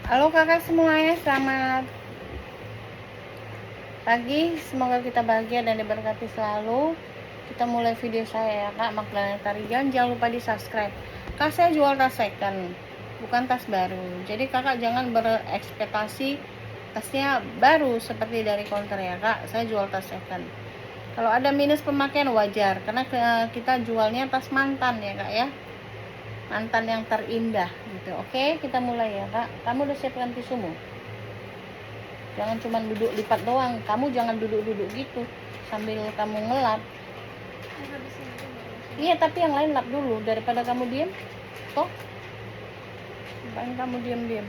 Halo kakak semuanya, selamat pagi. Semoga kita bahagia dan diberkati selalu. Kita mulai video saya ya kak, Magdalena Tarigan. Jangan lupa di subscribe. Kak, saya jual tas second, bukan tas baru. Jadi kakak jangan berekspektasi tasnya baru seperti dari counter ya kak. Saya jual tas second. Kalau ada minus pemakaian wajar, karena kita jualnya tas mantan ya kak ya. Mantan yang terindah gitu. Oke, kita mulai ya kak. Kamu udah siapkan tisumu? Jangan cuma duduk lipat doang. Kamu jangan duduk-duduk gitu sambil kamu ngelap. Iya, tapi yang lain lap dulu daripada kamu diem. Toh, ngapain kamu diem-diem?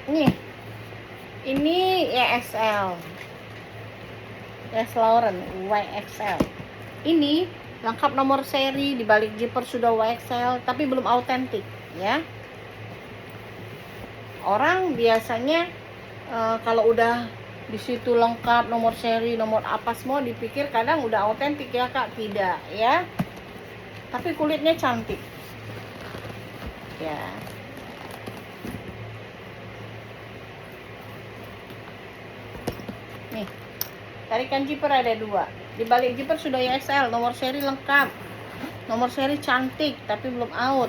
Nih, ini YSL, Yves Saint Laurent YXL. Ini lengkap nomor seri, di balik zipper sudah YXL, tapi belum autentik ya. Orang biasanya kalau udah di situ lengkap nomor seri, nomor apa semua, dipikir kadang udah autentik ya kak. Tidak ya, tapi kulitnya cantik ya. Nih, tarikan zipper ada 2. Di balik zipper sudah YSL, nomor seri lengkap, nomor seri cantik, tapi belum out.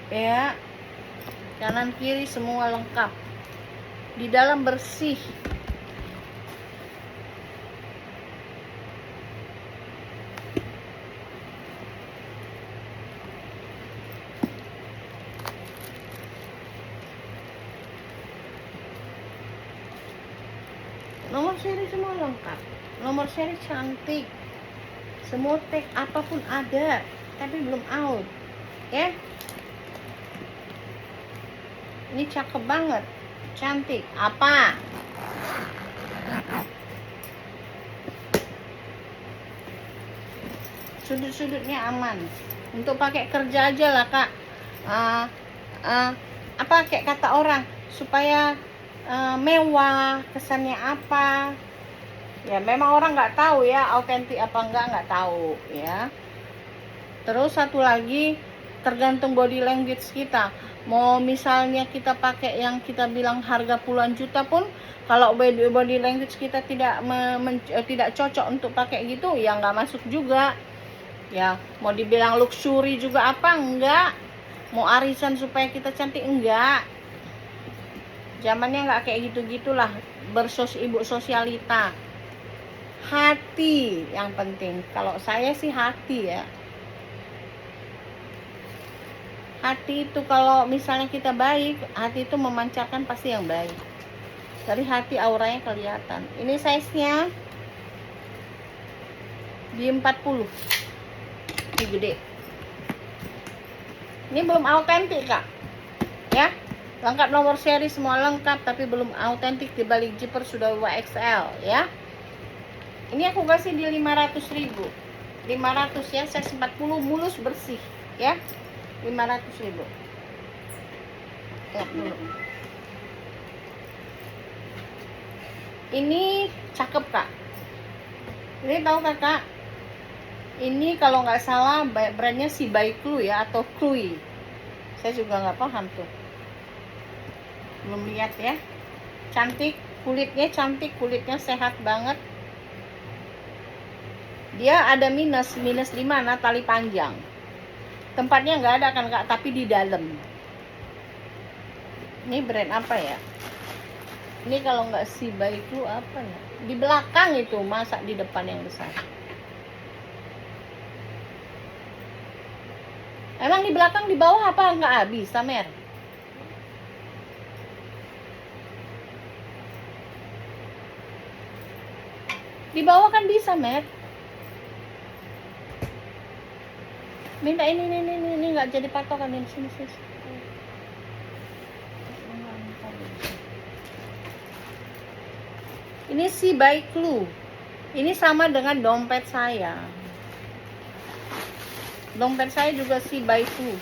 Ya, kanan kiri semua lengkap, di dalam bersih. Nomor seri semua lengkap, nomor seri cantik, semua tag apapun ada, tapi belum out ya. Ini cakep banget, cantik. Apa? Sudut-sudutnya aman. Untuk pakai kerja aja lah kak. Apa kayak kata orang, supaya mewah, kesannya apa? Ya memang orang nggak tahu ya, autentik apa nggak tahu ya. Terus satu lagi, tergantung body language kita. Mau misalnya kita pakai yang kita bilang harga puluhan juta pun, kalau body language kita tidak cocok untuk pakai gitu, ya nggak masuk juga ya. Mau dibilang luxury juga apa, enggak. Mau arisan supaya kita cantik, enggak. Zamannya nggak kayak gitu-gitulah. Ibu sosialita, hati yang penting. Kalau saya sih hati ya. Hati itu kalau misalnya kita baik, hati itu memancarkan pasti yang baik. Dari hati auranya kelihatan. Ini size-nya di 40. Ini gede. Ini belum autentik kak ya. Lengkap nomor seri semua lengkap, tapi belum autentik. Di balik zipper sudah YXL ya. Ini aku kasih di 500.000. 500 ya, size 40, mulus bersih ya. 500.000. Lihat dulu. Ini cakep kak. Ini tahu kakak, ini kalau nggak salah brandnya si By Chloe ya, atau Chloe. Saya juga nggak paham tuh, belum lihat ya. Cantik, kulitnya cantik, kulitnya sehat banget. Dia ada minus di mana? Tali panjang. Tempatnya nggak ada kan kak, tapi di dalam. Ini brand apa ya? Ini kalau nggak si By Chloe apa ya? Di belakang itu, masa di depan yang besar? Emang di belakang, di bawah apa nggak habis, Samer? Di bawah kan bisa, Mer. Minta ini nggak jadi patokan ini, sini. Ini si By Chloe. Ini sama dengan dompet saya. Dompet saya juga si By Chloe.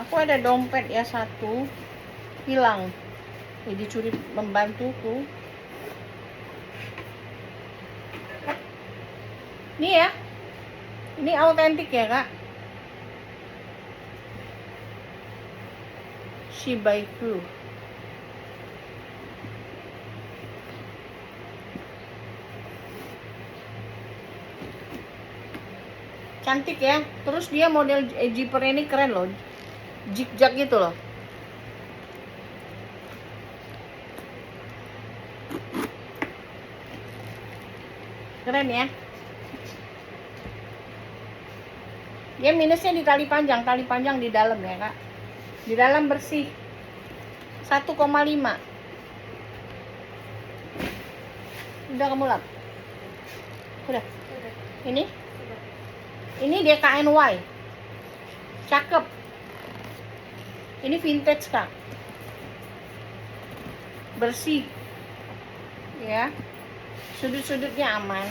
Aku ada dompet ya satu hilang. Jadi curi membantuku. Ini ya, ini autentik ya kak. Shibaiku. Cantik ya. Terus dia model zipper ini keren loh, zigzag gitu loh. Keren ya. Dia minusnya di tali panjang di dalam ya kak. Di dalam bersih 1,5. Udah kamu lap? Udah. Ini DKNY. Cakep. Ini vintage kak. Bersih. Ya. Sudut-sudutnya aman.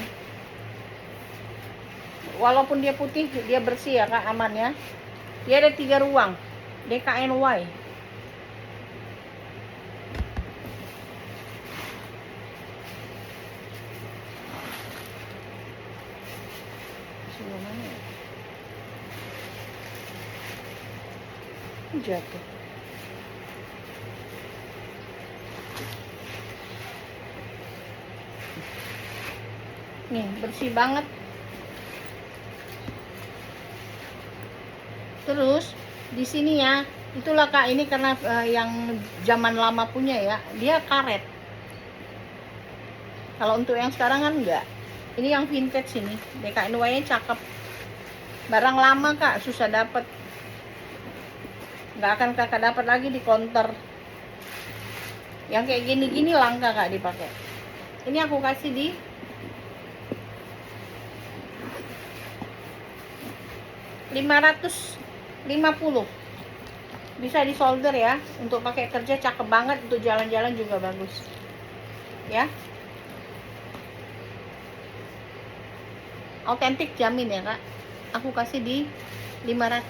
Walaupun dia putih, dia bersih ya kak, aman ya. Dia ada 3 ruang. DKNY. Mana ya? Jatuh. Nih, bersih banget. Terus di sini ya, itulah kak, ini karena yang zaman lama punya ya, dia karet. Kalau untuk yang sekarang kan enggak. Ini yang vintage ini, DKNY-nya cakep. Barang lama kak, susah dapet. Nggak akan kakak dapat lagi di counter. Yang kayak gini-gini langka kak dipakai. Ini aku kasih di 550. Bisa di solder ya, untuk pakai kerja cakep banget, untuk jalan-jalan juga bagus ya. Autentik jamin ya kak. Aku kasih di 500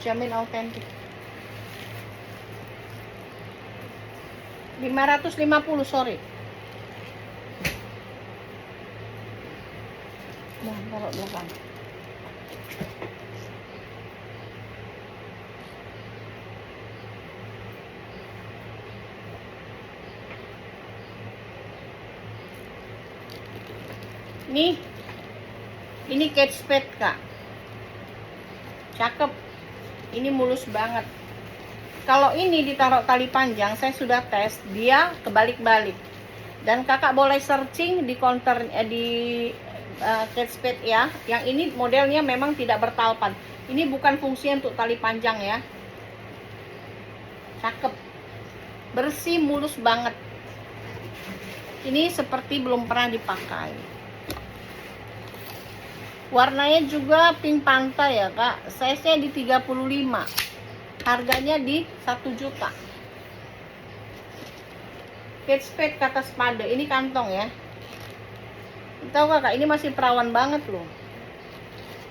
jamin autentik. 550, sorry. Nah, taruh belakang. Ini Kate Spade kak, cakep. Ini mulus banget. Kalau ini ditaruh tali panjang, saya sudah tes, dia kebalik-balik. Dan kakak boleh searching di counter di Kate Spade ya. Yang ini modelnya memang tidak bertalpan. Ini bukan fungsinya untuk tali panjang ya. Cakep, bersih, mulus banget. Ini seperti belum pernah dipakai. Warnanya juga pink pantai ya kak. Size-nya di 35. Harganya di 1 juta. Kate Spade kata spade. Ini kantong ya. Tahu kakak, ini masih perawan banget loh.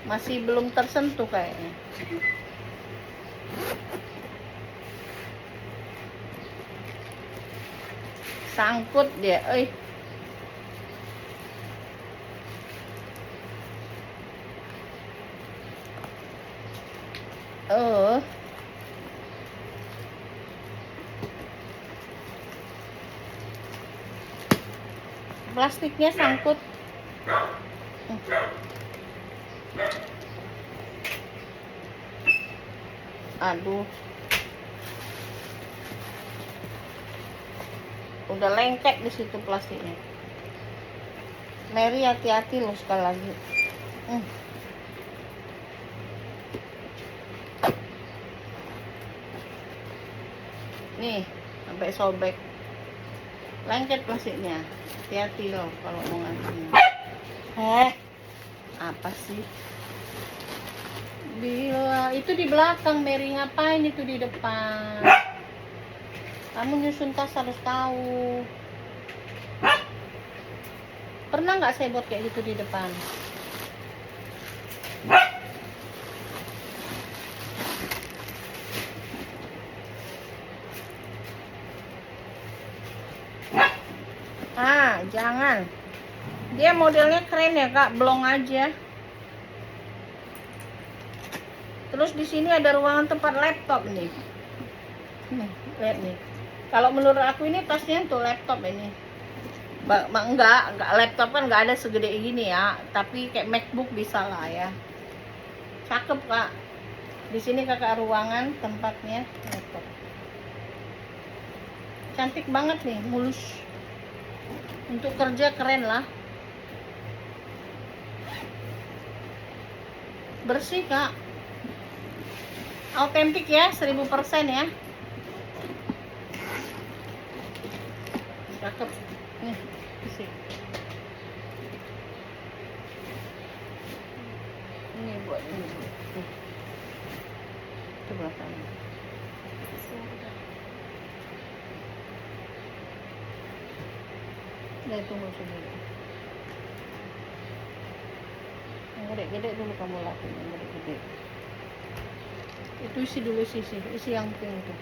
Masih belum tersentuh kayaknya. Sangkut dia, plastiknya sangkut. Aduh, udah lengket di situ plastiknya. Mary hati-hati loh sekali lagi. Nih, sampai sobek. Lengket plastiknya. Hati-hati loh kalau mau ngantrinya. Apa sih? Itu di belakang, Mary, ngapain itu di depan? Kamu nyusun tas harus tahu. Pernah nggak saya buat kayak gitu di depan? kak, jangan. Dia modelnya keren ya kak, blong aja. Terus di sini ada ruangan tempat laptop nih. Nih, lihat nih. Kalau menurut aku ini tasnya untuk laptop ini. Enggak laptop kan nggak ada segede gini ya, tapi kayak MacBook bisa lah ya. Cakep kak. Di sini kakak ruangan tempatnya laptop. Cantik banget nih, mulus. Untuk kerja keren lah. Bersih kak. Autentik ya, 1000% ya. Cakep. Nih, bersih. Ini buat ini. Itu belakangnya. Nah, tunggu sebentar. Yang gede-gede dulu kamu lakuin, yang gede-gede. Itu isi dulu, isi yang pink itu.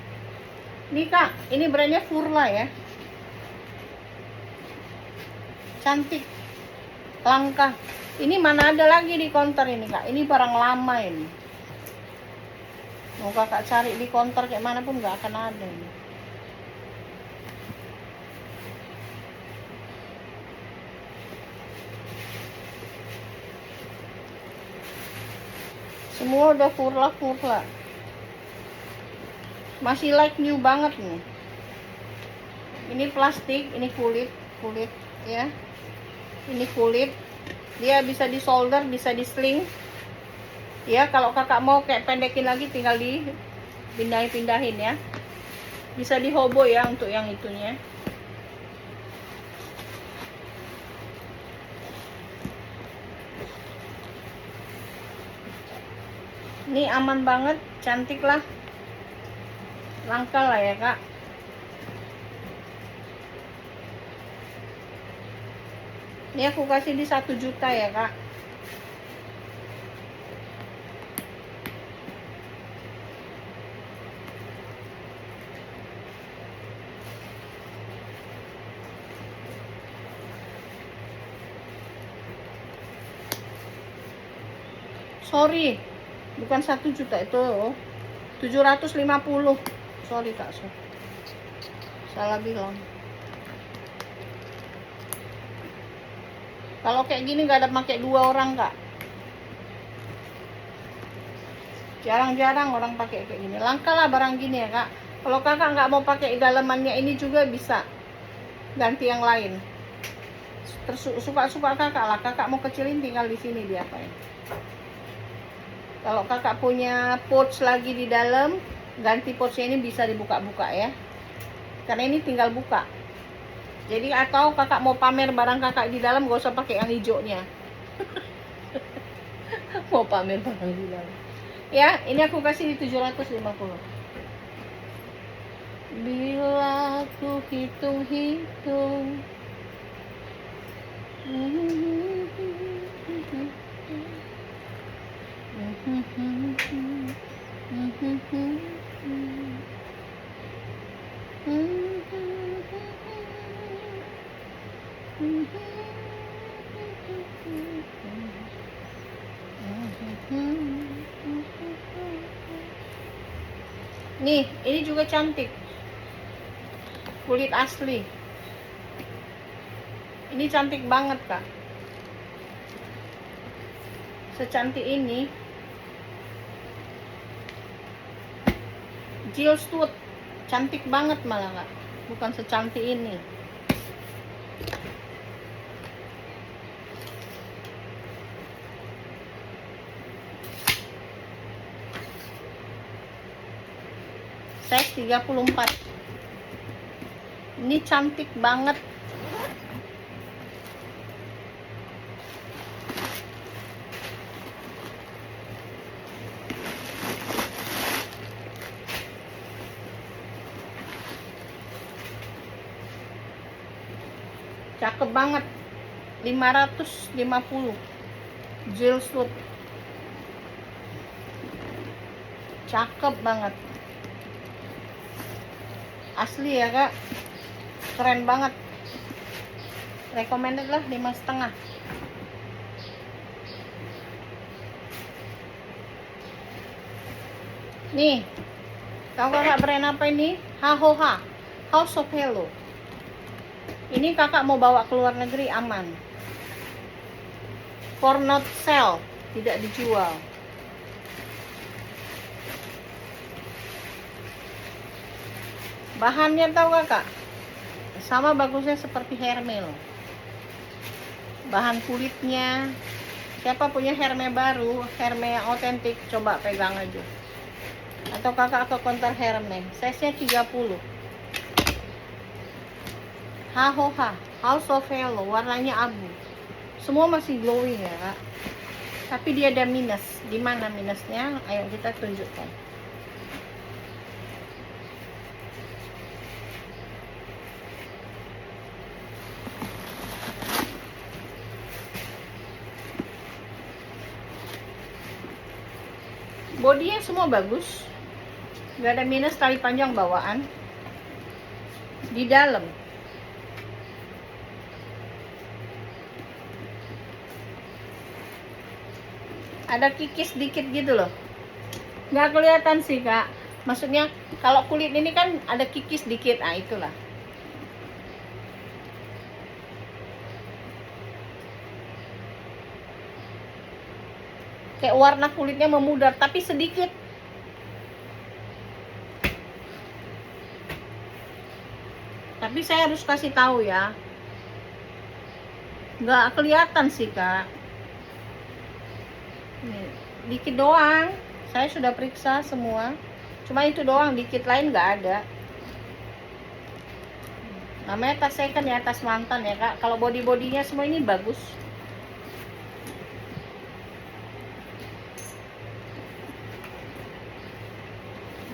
Ini kak, ini brandnya Furla ya. Cantik, langka. Ini mana ada lagi di counter ini kak. Ini barang lama ini. Mau kakak cari di counter kayak mana pun nggak akan ada ini. Semua udah Furla. Masih like new banget nih. Ini plastik, ini kulit ya. Ini kulit. Dia bisa di solder, bisa di sling. Ya, kalau kakak mau kayak pendekin lagi tinggal dipindahin ya. Bisa di hobo ya untuk yang itunya. Ini aman banget, cantik lah. Langka lah ya kak. Ini aku kasih di 1 juta ya kak. Sorry, bukan 1 juta itu 750. Sorry kak, salah bilang. Kalau kayak gini nggak ada pakai 2 orang kak. Jarang-jarang orang pakai kayak gini. Langka lah barang gini ya kak. Kalau kakak nggak mau pakai dalamannya ini juga bisa ganti yang lain. Suka-suka kakak lah. Kakak mau kecilin tinggal di sini dia apa ya. Kalau kakak punya pouch lagi di dalam, ganti pouchnya ini bisa dibuka-buka ya. Karena ini tinggal buka. Jadi atau kakak mau pamer barang kakak di dalam, gak usah pakai yang hijaunya. Mau pamer barang di dalam. Ya, ini aku kasih di 750. Bila aku hitung-hitung. Nih, ini juga cantik. Kulit asli. Ini cantik banget, Kak. Secantik ini. Jill Stewart. Cantik banget malah, Kak. Bukan secantik ini. Size 34. Ini cantik banget. Cakep banget. 550. Jill Stewart. Cakep banget. Asli ya, Kak. Keren banget. recommended lah 5,5. Nih, tahu kakak brand apa ini? Hahoha, House of Hello. Ini kakak mau bawa ke luar negeri aman. For not sell, tidak dijual. Bahannya tahu kakak? Sama bagusnya seperti Hermes loh. Bahan kulitnya, siapa punya Hermes baru, Hermes yang otentik, coba pegang aja. Atau kakak ke counter Hermes, size-nya 30. Hahoha, House of Hello, warnanya abu. Semua masih glowing ya kak. Tapi dia ada minus. Di mana minusnya? Ayo kita tunjukkan. Bodinya semua bagus, nggak ada minus, tali panjang bawaan. Di dalam ada kikis dikit gitu loh, nggak kelihatan sih kak. Maksudnya kalau kulit ini kan ada kikis dikit, ah itulah. Kayak warna kulitnya memudar, tapi sedikit. Tapi saya harus kasih tahu ya, nggak kelihatan sih kak. Nih, dikit doang. Saya sudah periksa semua, cuma itu doang, dikit, lain nggak ada. Namanya tas second ya, tas mantan ya kak. Kalau bodinya semua ini bagus.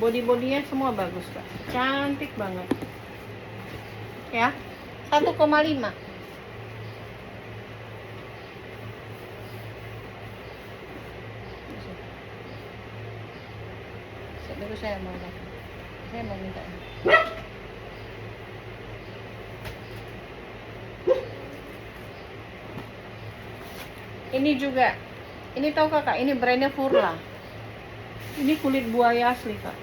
Bodinya semua bagus kak, cantik banget ya. 1,5. Dulu saya mau minta ini juga. Ini tahu kakak, ini brandnya Furla. Ini kulit buaya asli kak.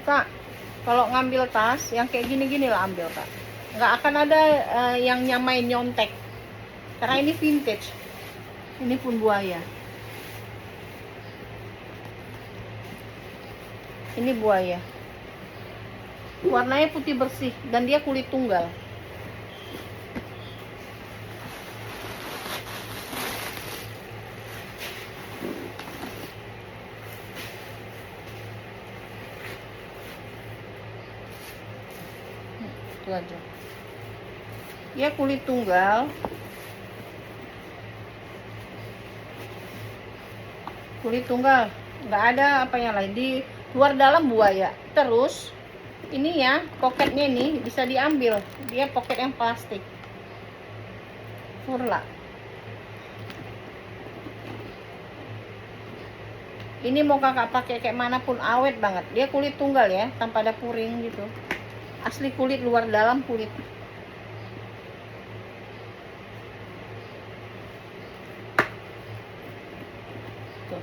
Kak, kalau ngambil tas yang kayak gini-gini lah ambil kak. Nggak akan ada yang nyamain nyontek, karena ini vintage. Ini pun buaya. Ini buaya. Warnanya putih bersih dan dia kulit tunggal. Itu aja. Dia kulit tunggal. Kulit tunggal, nggak ada apa yang lain. Di luar dalam buaya. Terus ini ya, poketnya ini bisa diambil. Dia poket yang plastik. Furla. Ini mau kakak pakai kayak manapun awet banget. Dia kulit tunggal ya, tanpa ada puring gitu. Asli kulit, luar dalam kulit. Tuh.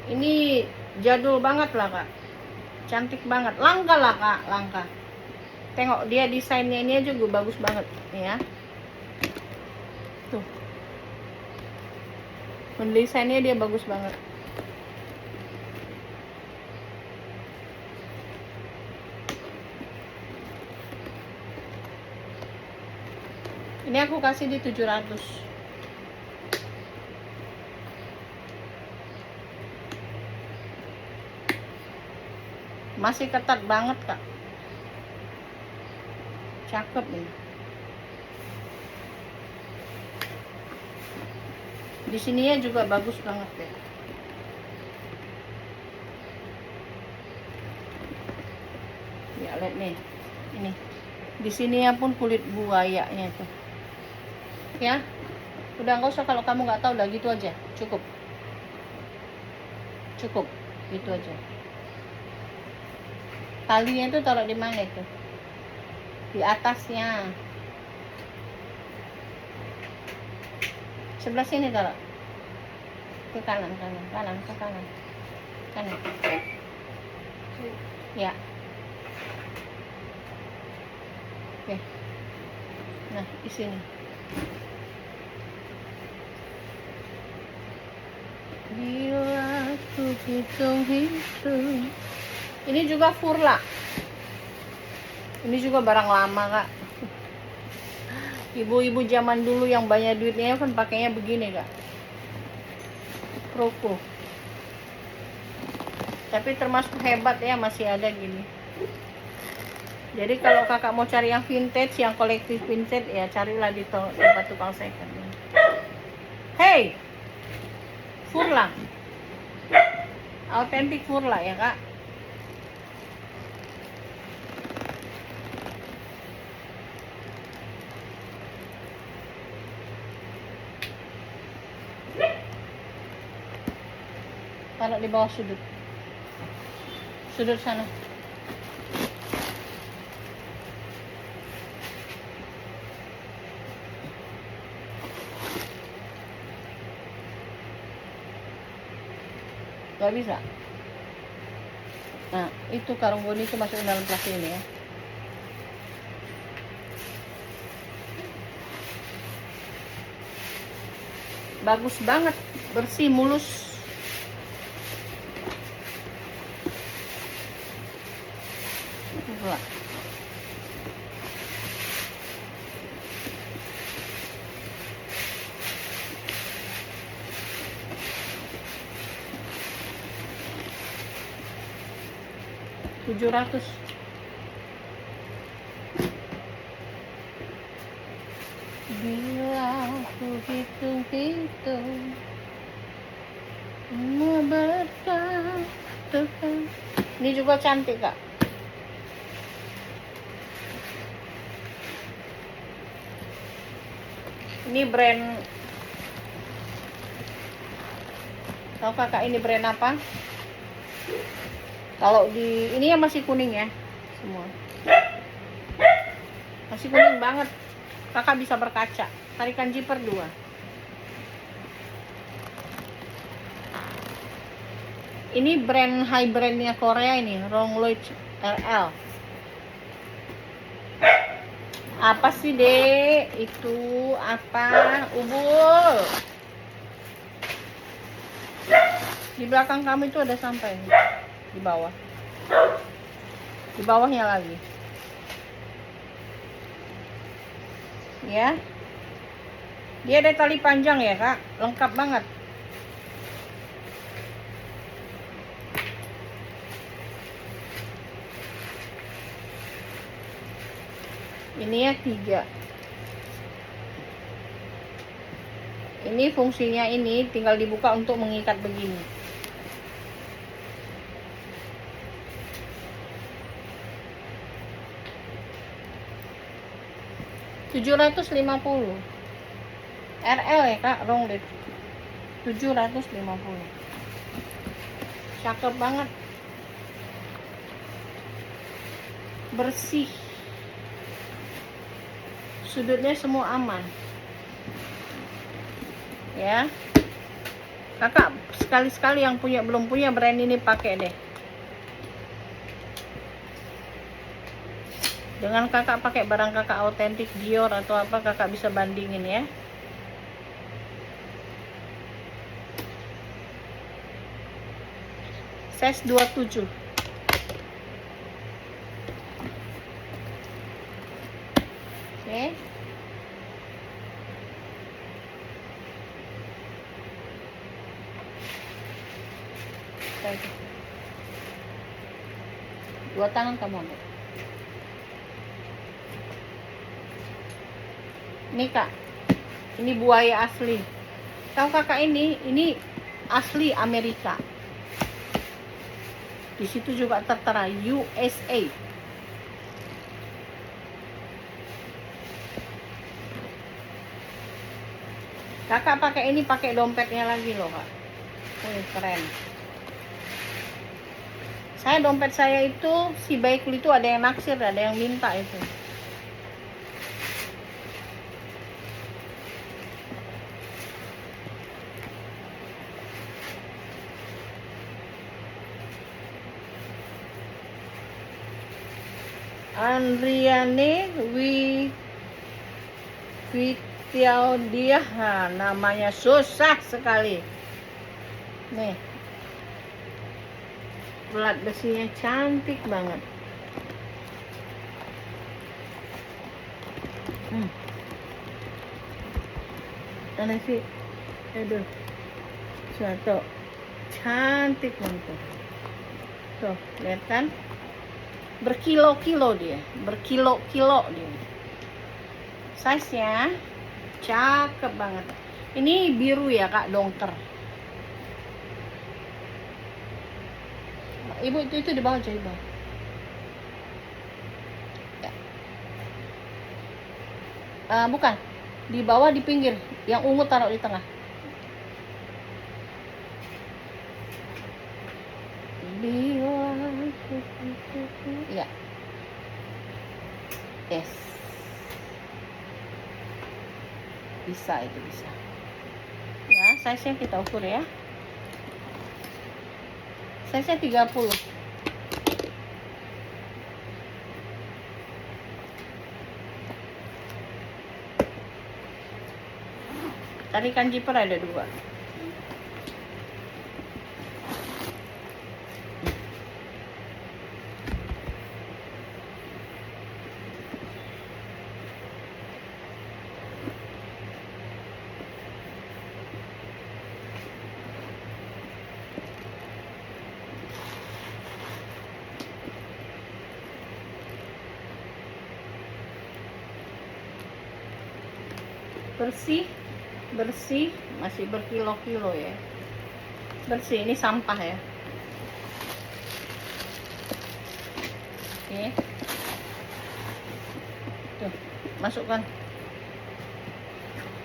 Ini jadul banget lah kak, cantik banget, langka lah kak, langka. Tengok dia desainnya ini aja juga bagus banget ya. Tuh, desainnya dia bagus banget. Ini aku kasih di 700. Masih ketat banget kak, cakep nih. Di sininya juga bagus banget deh. Ya lihat nih, ini di sininya pun kulit buayanya tuh. Ya, udah nggak usah, kalau kamu nggak tahu, udah gitu aja, cukup gitu aja. Talinya itu taruh di mana itu? di atasnya. Sebelah sini taruh. Ke kanan, ke kanan. Kanan. Ya. Oke. Nah, di sini. Bila aku hitung-hitung. Ini juga Furla. Ini juga barang lama, Kak. Ibu-ibu zaman dulu yang banyak duitnya kan pakainya begini, Kak. Proko. Tapi termasuk hebat ya, masih ada gini. Jadi kalau kakak mau cari yang vintage, yang kolektif vintage, ya carilah di tempat tukang second. Hey, Furla, autentik Furla ya, Kak. Taruh di bawah sudut sana. Gak bisa. Nah, itu karung boni itu masuk dalam plastik ini ya. Bagus banget, bersih, mulus. Itulah. $700. Bila aku hitung-hitung ini juga cantik, Kak. Ini brand, tahu kakak ini brand apa? Kalau di ini ya masih kuning ya semua, masih kuning banget. Kakak bisa berkaca. Tarikan zipper 2. Ini brand high brandnya Korea ini, Rongloid RL. Apa sih, Dek? Itu apa? Ubul. Di belakang kamu itu ada sampai di bawah. Di bawahnya lagi. Ya. Dia ada tali panjang ya, Kak. Lengkap banget. Ini ya 3. Ini fungsinya ini tinggal dibuka untuk mengikat begini. $750. RL ya, Kak, Rongloid. 750. Cakep banget. Bersih. Sudutnya semua aman. Ya. Kakak sekali-sekali yang belum punya brand ini pakai deh. Dengan kakak pakai barang kakak autentik Dior atau apa, kakak bisa bandingin ya. Size 27. Oke. Dua tangan kamu ambil. Ini, Kak. Ini buaya asli. Tahu kakak ini asli Amerika. Di situ juga tertera USA. Kakak pakai ini, pakai dompetnya lagi loh, Kak. Keren. Dompet saya itu si Baikul itu ada yang naksir, ada yang minta itu. Andriane Witiaudiah. Nah, namanya susah sekali. Nih, pelat besinya cantik banget. Mana sih? Aduh, suatu cantik banget. Tuh, lihat kan? Berkilo-kilo dia, berkilo-kilo dia. Size-nya cakep banget. Ini biru ya kak, dongker. Ibu itu di bawah aja, ibu. Ya. Bukan, di bawah, di pinggir. Yang ungu taruh di tengah. Ya. Yes. Bisa, itu bisa. Ya, size-nya kita ukur ya. Size-nya 30. Tarikan zipper ada 2. Bersih, masih berkilo-kilo ya. Bersih, ini sampah ya. Oke. Tuh, masukkan.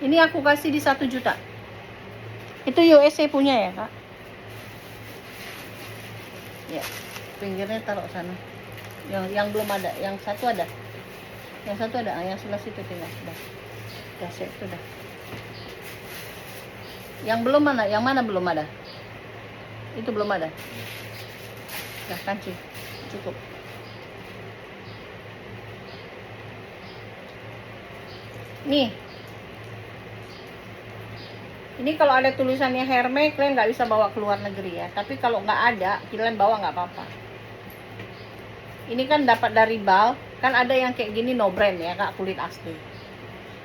Ini aku kasih di 1 juta. Itu USA punya ya kak. Ya, pinggirnya taruh sana. Yang belum ada, yang satu ada. Yang sebelah situ tinggal. Sudah siap, sudah. Yang belum mana? Yang mana belum ada? Itu belum ada. Nah, kancing. Cukup. Nih. Ini kalau ada tulisannya Hermes, kalian nggak bisa bawa ke luar negeri ya. Tapi kalau nggak ada, kalian bawa nggak apa-apa. Ini kan dapat dari Bal. Kan ada yang kayak gini no brand ya kak, kulit asli.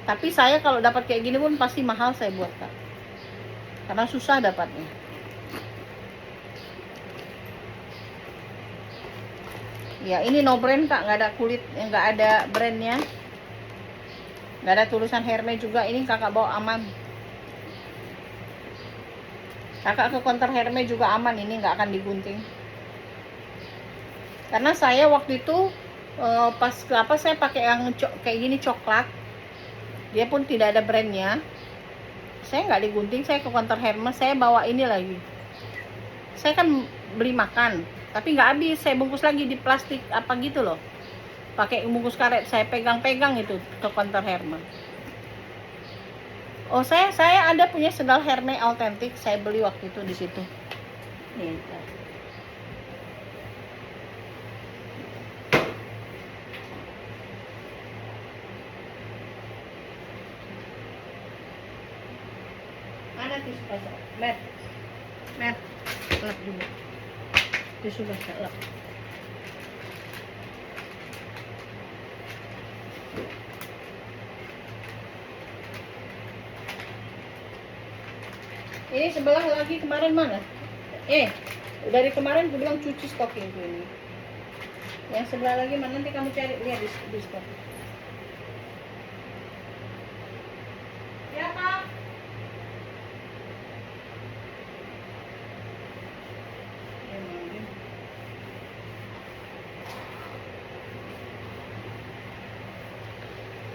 Tapi saya kalau dapat kayak gini pun pasti mahal saya buat kak. Karena susah dapatnya. Ya ini no brand kak, nggak ada kulit, nggak ada brandnya, nggak ada tulisan Hermes juga. Ini kakak bawa aman. Kakak ke counter Hermes juga aman, ini nggak akan digunting. Karena saya waktu itu pas saya pakai yang kayak gini coklat, dia pun tidak ada brandnya. Saya nggak digunting, saya ke counter Hermes, saya bawa ini lagi. Saya kan beli makan, tapi nggak habis, saya bungkus lagi di plastik apa gitu loh, pakai bungkus karet, saya pegang-pegang itu ke counter Hermes. Oh saya ada punya sendal Hermes autentik, saya beli waktu itu di situ. Nih. Mana tisu basah? Mer, lap dulu. Tisu basah, lap. Ini sebelah lagi kemarin mana? Dari kemarin gue bilang cuci stocking tuh ini. Yang sebelah lagi mana, nanti kamu cari lihat di stok. Ya Pak.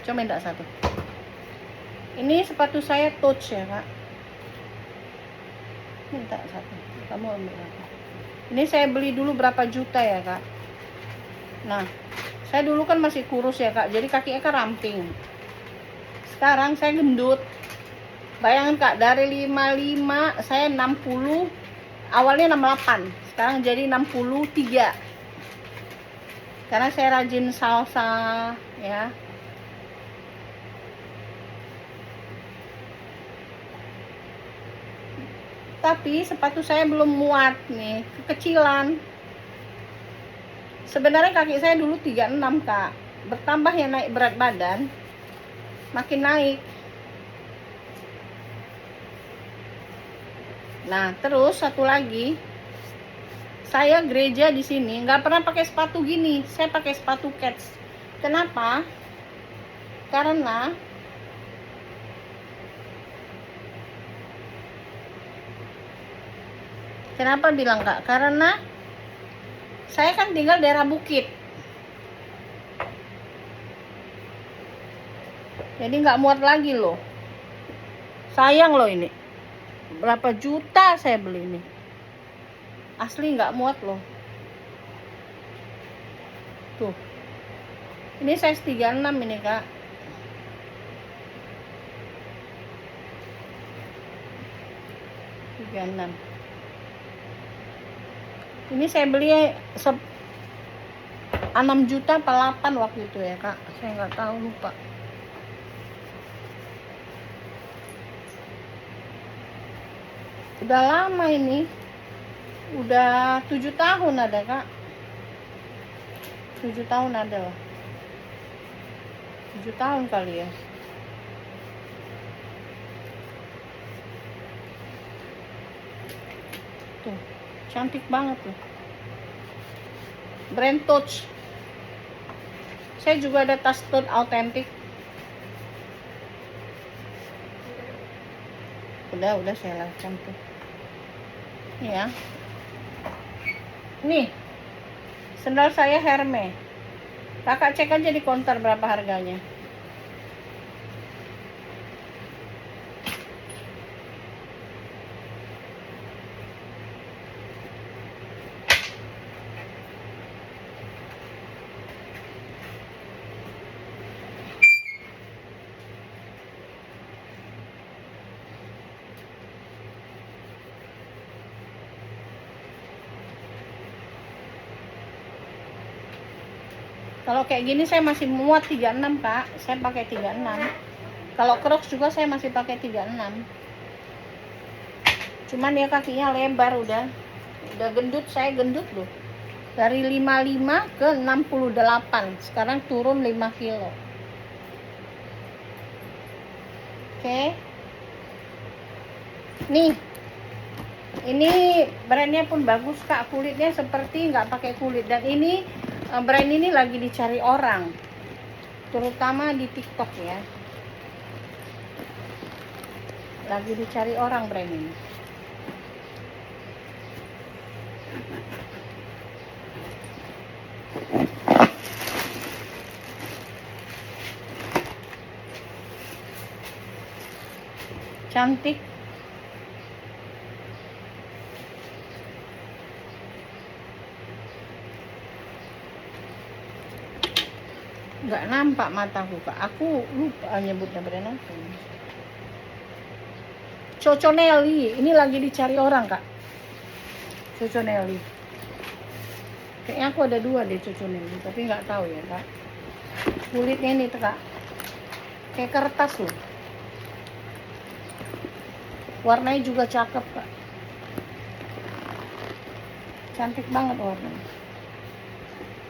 Coba minta satu. Ini sepatu saya Touch ya kak. Minta satu. Kamu ambil apa? Ini saya beli dulu berapa juta ya kak. Nah, saya dulu kan masih kurus ya kak, jadi kakinya kan ramping. Sekarang saya gendut. Bayangin kak, dari 55 saya 60, awalnya 68, sekarang jadi 63. karena saya rajin salsa ya. Tapi sepatu saya belum muat nih, kekecilan. Sebenarnya kaki saya dulu 36 kak, bertambah ya naik berat badan, makin naik. Nah terus satu lagi, saya gereja di sini nggak pernah pakai sepatu gini, saya pakai sepatu Keds. Kenapa? Karena kenapa bilang kak? Karena saya kan tinggal daerah bukit, jadi nggak muat lagi loh. Sayang loh ini, berapa juta saya beli ini, asli nggak muat loh. Tuh, ini size 36 ini kak. Ini saya beli 6 juta apa 8 waktu itu ya kak, saya nggak tahu, lupa. Udah lama ini, udah 7 tahun ada kak, 7 tahun ada lah, 7 tahun kali ya. Tuh, cantik banget loh, brand Touch. Saya juga ada tas tote autentik. Udah saya lakukan tuh. Nih ya. Nih, sendal saya Hermes. Kakak cek aja di counter berapa harganya. Kalau kayak gini saya masih muat 36 kak, saya pakai 36. Kalau Crocs juga saya masih pakai 36. Cuman ya kakinya lebar, udah gendut, saya gendut loh. Dari 55 ke 68, sekarang turun 5 kilo. Oke. Nih, ini brandnya pun bagus kak, kulitnya seperti nggak pakai kulit. Dan ini brand ini lagi dicari orang, terutama di TikTok ya, lagi dicari orang brand ini. Cantik. Nggak nampak mataku kak, aku lupa nyebutnya brand apa. Coconelli, ini lagi dicari orang kak. Coconelli, kayaknya aku ada 2 deh Coconelli, tapi nggak tahu ya kak. Kulitnya ini tuh kak, kayak kertas loh. Warnanya juga cakep kak, cantik banget warnanya,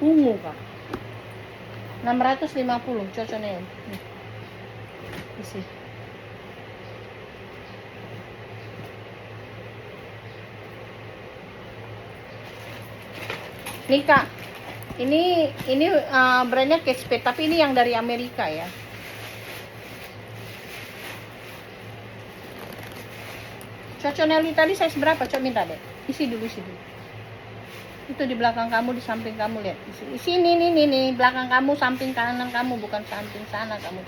ungu kak. 650 Coconelli. Isi. Nih kak, ini brandnya Kate Spade, tapi ini yang dari Amerika ya. Coconelli tadi size berapa? Coba minta deh. Isi dulu. Itu di belakang kamu, di samping kamu, lihat. Isi nih, belakang kamu, samping kanan kamu, bukan samping sana kamu.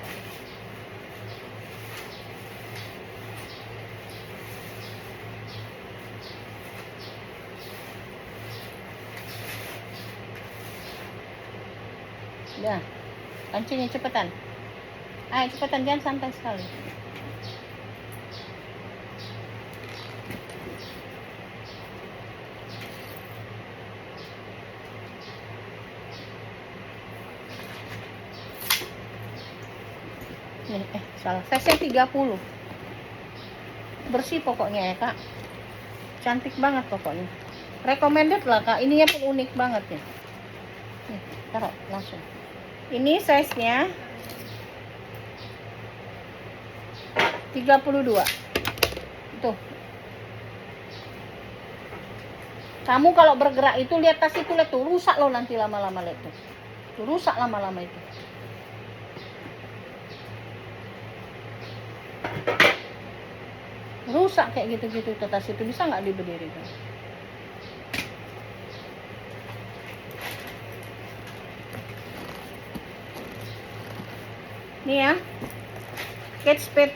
Udah, pancingnya cepetan. Ayo cepetan, jangan santai sekali. nih, salah, size 30. Bersih pokoknya ya kak, cantik banget pokoknya, recommended lah kak. Ininya pun unik banget ya. Nih, taruh langsung. Ini size nya 32. Tuh, kamu kalau bergerak itu lihat tas itu, lihat tuh, rusak loh nanti lama-lama, lihat tuh, rusak lama-lama itu. Rusak kayak gitu-gitu tas itu, bisa nggak diberdirikan? Nih ya, Kate Spade.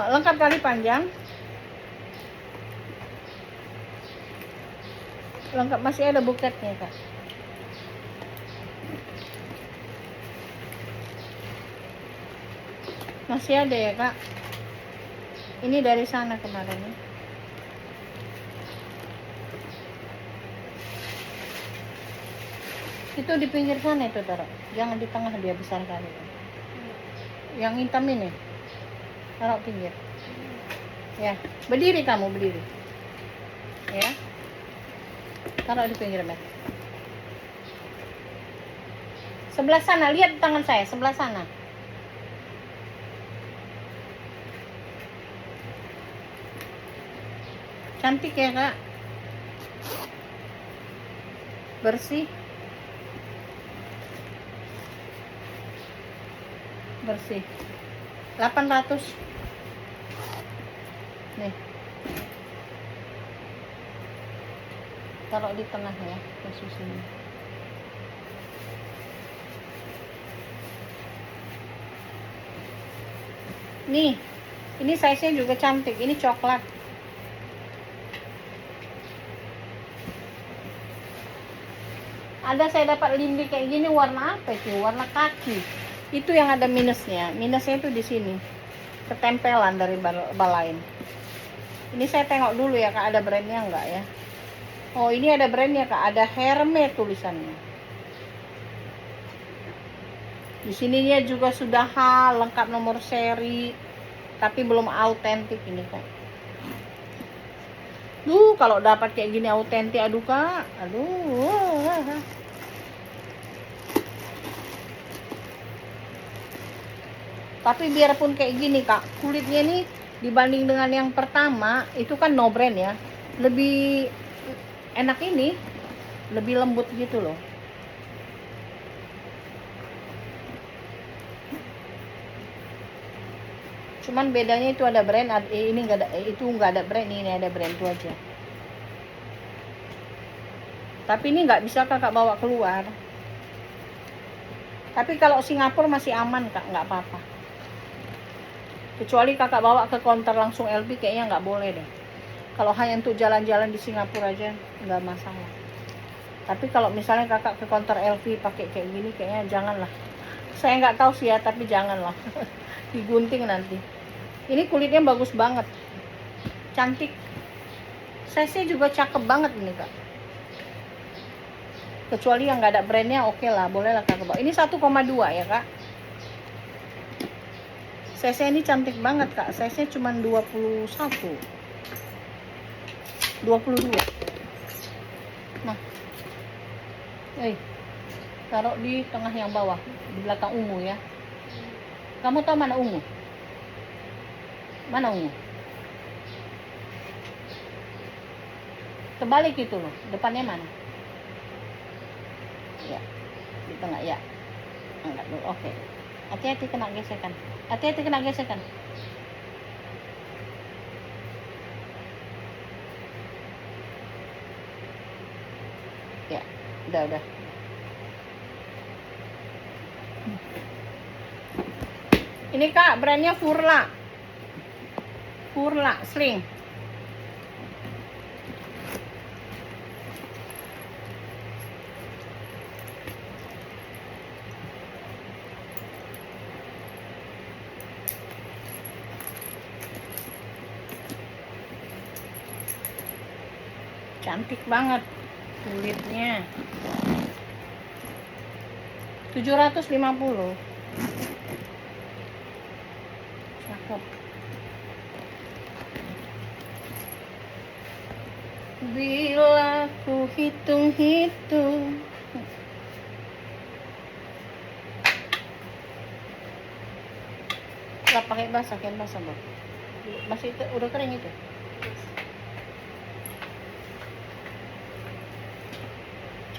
Lengkap tali panjang, lengkap, masih ada buketnya kak. Masih ada ya kak. Ini dari sana kemarin ya. Itu di pinggir sana itu taruh, jangan di tengah, dia besar kali. Yang hitam ini taruh pinggir ya. Berdiri kamu, berdiri ya, taruh di pinggir mat. Sebelah sana, lihat tangan saya sebelah sana. Cantik ya kak, bersih, bersih. 800 nih, taruh di tengah ya, kasus ini. Nih, ini size nya juga cantik, ini coklat. Ada saya dapat lindi kayak gini, warna apa itu? Warna kaki. Itu yang ada minusnya. Minusnya itu di sini, ketempelan dari bal lain. Ini saya tengok dulu ya kak, ada brandnya enggak ya? Oh, ini ada brandnya kak, ada Hermes tulisannya. Di sininya juga sudah lengkap nomor seri, tapi belum autentik ini kak. Duh, kalau dapat kayak gini autentik, aduh kak, aduh. Tapi biarpun kayak gini kak, kulitnya nih dibanding dengan yang pertama itu kan no brand ya, lebih enak ini, lebih lembut gitu loh. Cuman bedanya itu ada brand, ini nggak ada, itu nggak ada brand, ini ada brand, itu aja. Tapi ini nggak bisa kakak bawa keluar. Tapi kalau Singapura masih aman kak, nggak apa-apa. Kecuali kakak bawa ke counter langsung LV, kayaknya nggak boleh deh. Kalau hanya untuk jalan-jalan di Singapura aja nggak masalah. Tapi kalau misalnya kakak ke counter LV pakai kayak gini, kayaknya janganlah. Saya nggak tahu sih ya, tapi janganlah. Digunting nanti. Ini kulitnya bagus banget, cantik. Size-nya juga cakep banget ini kak. Kecuali yang nggak ada brandnya, oke lah, boleh lah kakak bawa. Ini 1,2 ya kak. Size-nya ini cantik banget kak. Size-nya cuma 21, 22. Nah, taruh di tengah yang bawah, di belakang ungu ya. Kamu tahu mana ungu? Mana ungu? Terbalik itu loh, depannya mana? Ya, di tengah ya. Angkat dulu, oke. Hati-hati kena gesekan. Hati-hati kena gesekan. Ya, udah. Ini kak, brandnya Furla Sling. Cantik banget kulitnya. 750. Cakep. Bila ku hitung-hitung. Lah pakai basah, kan basah, Bang. Masih itu udah kering itu.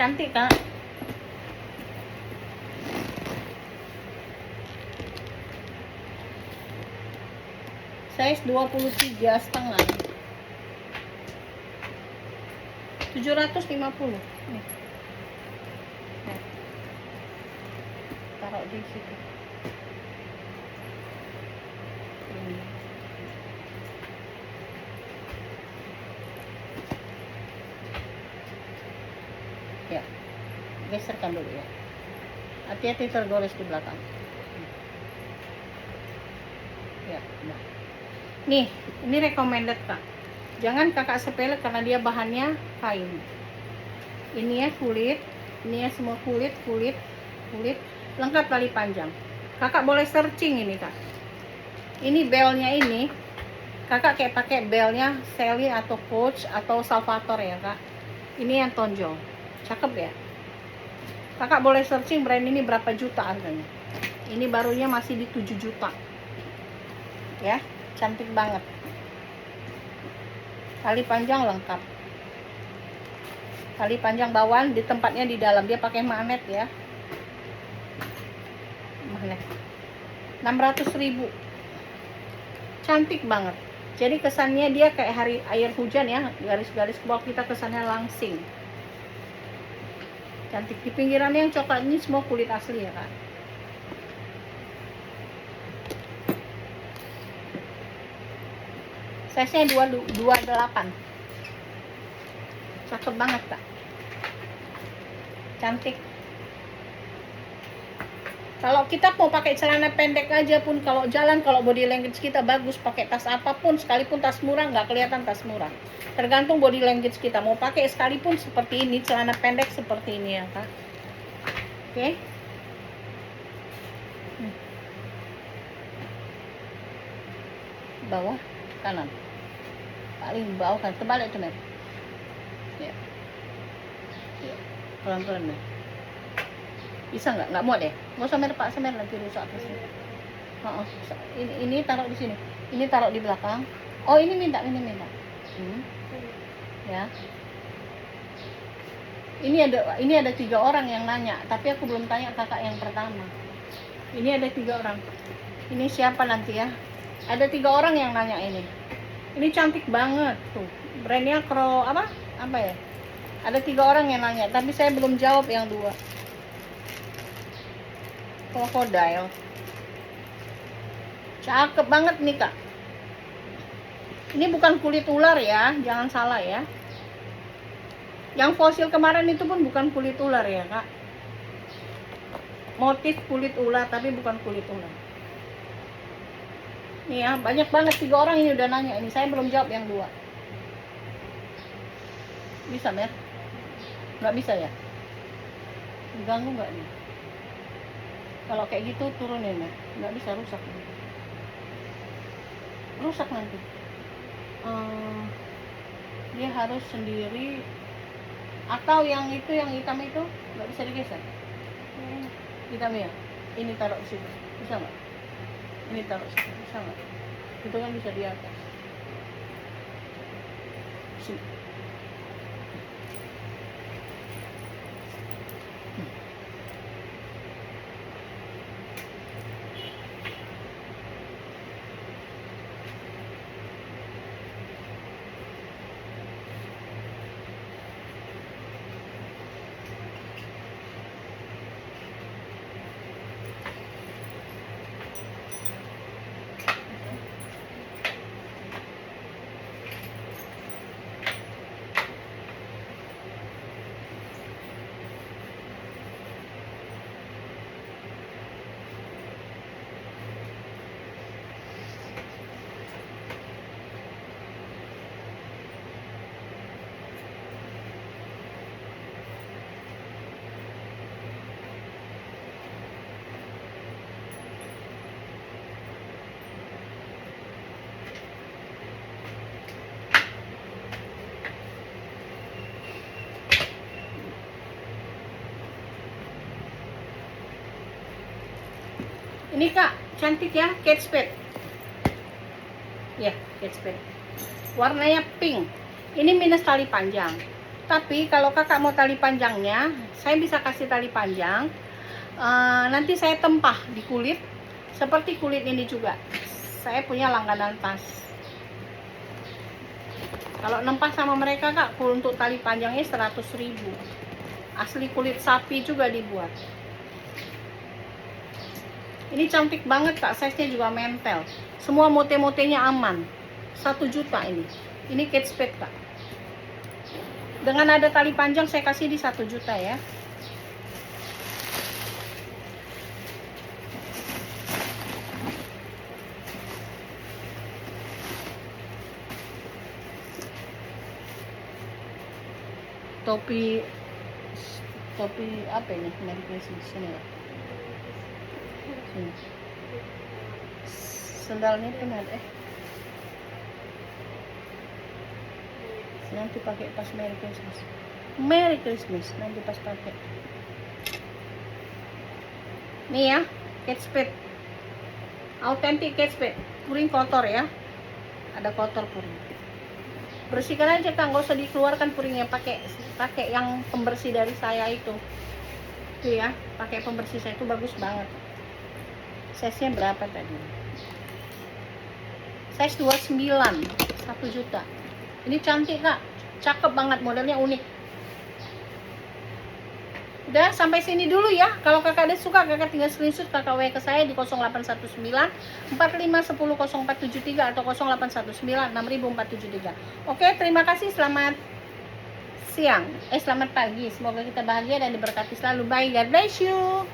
Cantik, Kak. Size 23,5. 750. Nih. Nah. Taruh di situ. Ya, geserkan dulu ya. Hati-hati tergores di belakang. Ya, nah. Nih, ini recommended, Kak. Jangan kakak sepele karena dia bahannya kain. Ini ya kulit, ini ya semua kulit, lengkap tali panjang. Kakak boleh searching ini, Kak. Ini belnya ini, kakak kayak pakai belnya Sally atau Coach atau Salvatore ya, Kak. Ini yang tonjol. Cakep ya. Kakak boleh searching brand ini berapa juta harganya. Ini barunya masih di 7 juta. Ya, cantik banget. Tali panjang lengkap. Tali panjang bawaan di tempatnya di dalam. Dia pakai magnet ya. Magnet. 600.000. Cantik banget. Jadi kesannya dia kayak hari air hujan ya. Garis-garis bawah kita kesannya langsing. Cantik. Di pinggirannya yang coklat ini semua kulit asli ya, Kak. Size-nya 28. Cakep banget, Kak. Cantik. Kalau kita mau pakai celana pendek aja pun, kalau jalan, kalau body language kita bagus, pakai tas apapun, sekalipun tas murah, nggak kelihatan tas murah. Tergantung body language kita. Mau pakai sekalipun seperti ini, celana pendek seperti ini ya, Kak. Oke. Bawah kanan. Paling bawah kan. Terbalik tuh, Mer. Ya. Ya. Pelan-pelan, Mer. Bisa nggak muat ya? Nggak usah Mer, Pak, Mer nanti rusak terus. Ini taruh di sini. Ini taruh di belakang. Oh, ini minta. Ya. Ini ada 3 orang yang nanya, tapi aku belum tanya kakak yang pertama. Ini ada 3 orang. Ini siapa nanti ya? Ada 3 orang yang nanya ini. Ini cantik banget tuh. Brandnya apa ya? Ada 3 orang yang nanya, tapi saya belum jawab yang 2. Crocodile. Cakep banget nih, Kak. Ini bukan kulit ular ya, jangan salah ya. Yang fosil kemarin itu pun bukan kulit ular ya, Kak. Motif kulit ular tapi bukan kulit ular. Nih ya, banyak banget 3 orang ini udah nanya. Ini saya belum jawab yang 2. Bisa, Mer? Nggak bisa ya? Ganggu nggak nih? Kalau kayak gitu turunin ya. Nggak bisa, rusak. Rusak nanti. Dia harus sendiri. Atau yang itu, yang hitam itu nggak bisa digeser. Hitam ya. Ini taruh di situ. Bisa nggak? Ini taruh di situ. Bisa nggak? Itu kan bisa di atas. Sini. Ini kak, cantik ya, Kate Spade. Ya, Kate Spade. Warnanya pink. Ini minus tali panjang. Tapi kalau kakak mau tali panjangnya, saya bisa kasih tali panjang. Nanti saya tempah di kulit. Seperti kulit ini juga. Saya punya langganan tas. Kalau nempah sama mereka kak, untuk tali panjangnya 100.000. Asli kulit sapi juga dibuat. Ini cantik banget kak, size-nya juga mentel. Semua mote-motenya aman. 1 juta ini. Ini Kate Spade kak. Dengan ada tali panjang saya kasih di 1 juta ya. Topi apa ini? Merry Christmas ini ya. Sendalnya pun ada. Nanti pakai pas Merry Christmas. Merry Christmas nanti pas pakai. Nih ya, Kate Spade. Authentic Kate Spade. Puring kotor ya. Ada kotor puring. Bersihkan aja kak, nggak usah dikeluarkan puringnya. Pakai yang pembersih dari saya itu. Tuh ya, pakai pembersih saya itu bagus banget. Size-nya berapa tadi? Size 29, 1 juta. Ini cantik kak, cakep banget, modelnya unik. Udah sampai sini dulu ya. Kalau kakak ada suka, kakak tinggal screenshot, kakak WA ke saya di 0819 45100473 atau 0819 60473. Oke, terima kasih, selamat siang, selamat pagi. Semoga kita bahagia dan diberkati selalu. Bye, God bless you.